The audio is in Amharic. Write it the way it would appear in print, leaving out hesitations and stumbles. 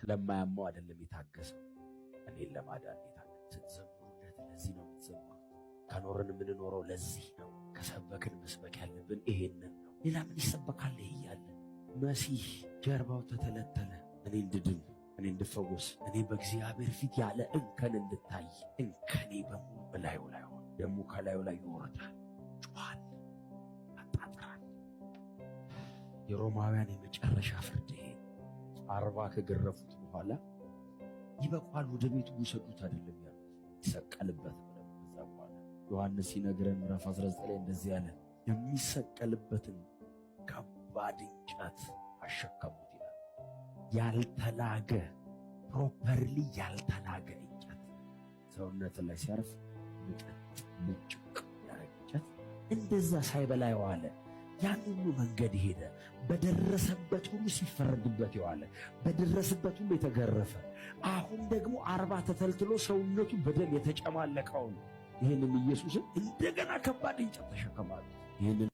ለማያመው አይደለም የታገሰው፣ እኔን ለማዳን የታገሰው። ስትዘምሩለት ለዚህ ነው የምትዘምሩት። ከኖርን የምንኖረው ለዚህ ነው። ከሰበክን መስበክ ያለብን ይሄንን ነው። ሌላ ምን ይሰበካል? ይሄ እያለ መሲህ ጀርባው ተተለተለ፣ እኔ እንድድን፣ እኔ እንድፈወስ፣ እኔ በእግዚአብሔር ፊት ያለ እንከን እንድታይ። እንከኔ በሙሉ በላዩ ላይ ሆነ። ደሙ ከላዩ ላይ ይወርዳል፣ ጩኻል፣ ያጣጥራል። የሮማውያን የመጨረሻ ፍርድ ይሄ 40 ከገረፉት በኋላ ይበቃል፣ ወደ ቤቱ ውሰዱት አይደለም ያሉት፣ ይሰቀልበት ነው። ከዛ በኋላ ዮሐንስ ሲነግረን ምዕራፍ 19 ላይ እንደዚህ ያለ የሚሰቀልበትን ከባድ እንጨት አሸከሙት ይላል። ያልተላገ ፕሮፐርሊ ያልተላገ እንጨት ሰውነት ላይ ሲያርፍ ምጭቅ ያረገ እንጨት እንደዛ ሳይበላ የዋለ ያን ሁሉ መንገድ ሄደ። በደረሰበት ሁሉ ሲፈረድበት የዋለ በደረሰበት ሁሉ የተገረፈ አሁን ደግሞ 40 ተተልትሎ ሰውነቱ በደም የተጨማለቀው ነው። ይህንን ኢየሱስን እንደገና ከባድ እንጨት ተሸከማሉ። ይህንን